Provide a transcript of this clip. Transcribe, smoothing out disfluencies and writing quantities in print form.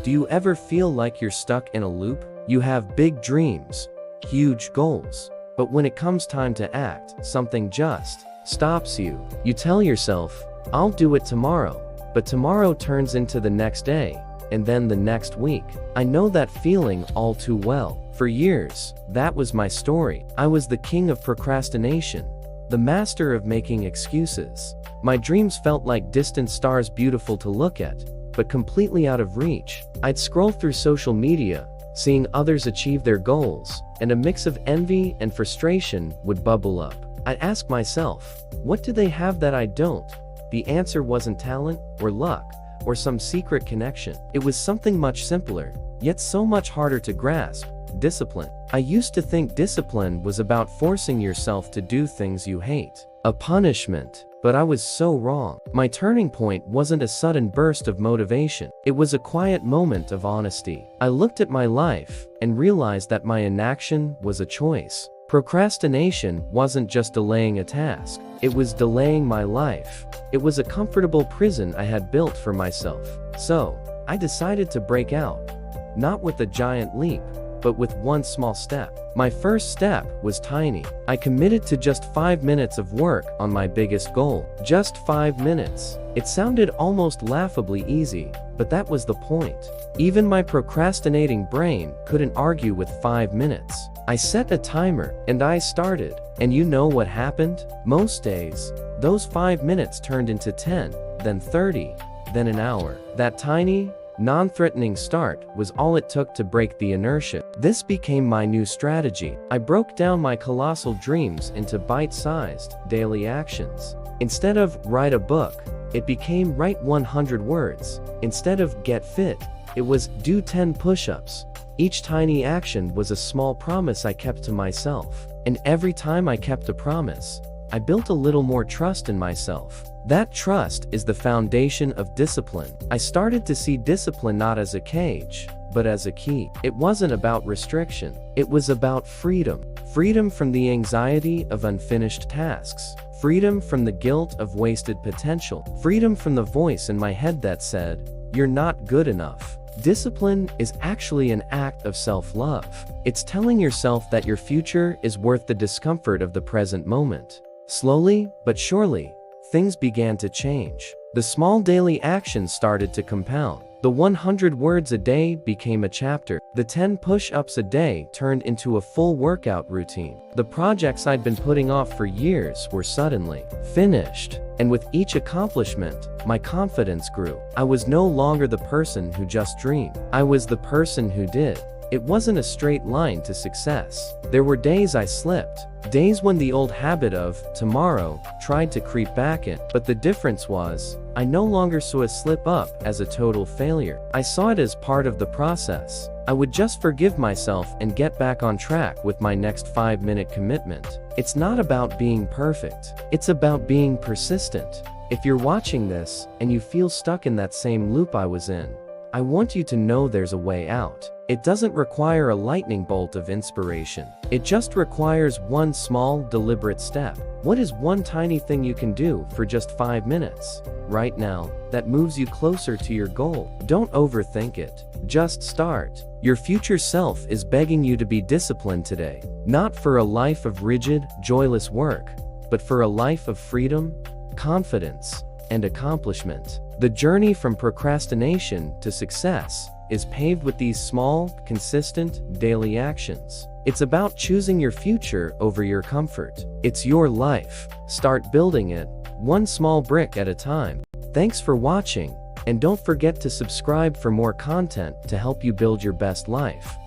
Do you ever feel like you're stuck in a loop? You have big dreams, huge goals, but when it comes time to act, something just stops you. You tell yourself, I'll do it tomorrow, but tomorrow turns into the next day, and then the next week. I know that feeling all too well. For years, that was my story. I was the king of procrastination, the master of making excuses. My dreams felt like distant stars, beautiful to look at, but completely out of reach. I'd scroll through social media, seeing others achieve their goals, and a mix of envy and frustration would bubble up. I'd ask myself, what do they have that I don't? The answer wasn't talent, or luck, or some secret connection. It was something much simpler, yet so much harder to grasp: discipline. I used to think discipline was about forcing yourself to do things you hate, a punishment. But I was so wrong. My turning point wasn't a sudden burst of motivation. It was a quiet moment of honesty. I looked at my life and realized that my inaction was a choice. Procrastination wasn't just delaying a task, it was delaying my life. It was a comfortable prison I had built for myself. So, I decided to break out. Not with a giant leap, but with one small step. My first step was tiny. I committed to just 5 minutes of work on my biggest goal. Just 5 minutes. It sounded almost laughably easy, but that was the point. Even my procrastinating brain couldn't argue with 5 minutes. I set a timer, and I started. And you know what happened? Most days, those 5 minutes turned into 10, then 30, then an hour. That tiny, non-threatening start was all it took to break the inertia. This became my new strategy. I broke down my colossal dreams into bite-sized, daily actions. Instead of write a book, it became write 100 words. Instead of get fit, it was do 10 push-ups. Each tiny action was a small promise I kept to myself. And every time I kept a promise, I built a little more trust in myself. That trust is the foundation of discipline. I started to see discipline not as a cage, but as a key. It wasn't about restriction. It was about freedom. Freedom from the anxiety of unfinished tasks. Freedom from the guilt of wasted potential. Freedom from the voice in my head that said, "You're not good enough." Discipline is actually an act of self-love. It's telling yourself that your future is worth the discomfort of the present moment. Slowly, but surely, things began to change. The small daily actions started to compound. The 100 words a day became a chapter. The 10 push-ups a day turned into a full workout routine. The projects I'd been putting off for years were suddenly finished. And with each accomplishment, my confidence grew. I was no longer the person who just dreamed. I was the person who did. It wasn't a straight line to success. There were days I slipped. Days when the old habit of tomorrow tried to creep back in. But the difference was, I no longer saw a slip up as a total failure. I saw it as part of the process. I would just forgive myself and get back on track with my next 5-minute commitment. It's not about being perfect. It's about being persistent. If you're watching this and you feel stuck in that same loop I was in, I want you to know there's a way out. It doesn't require a lightning bolt of inspiration. It just requires one small, deliberate step. What is one tiny thing you can do for just 5 minutes, right now, that moves you closer to your goal? Don't overthink it. Just start. Your future self is begging you to be disciplined today. Not for a life of rigid, joyless work, but for a life of freedom, confidence, and accomplishment. The journey from procrastination to success is paved with these small, consistent, daily actions. It's about choosing your future over your comfort. It's your life. Start building it, one small brick at a time. Thanks for watching, and don't forget to subscribe for more content to help you build your best life.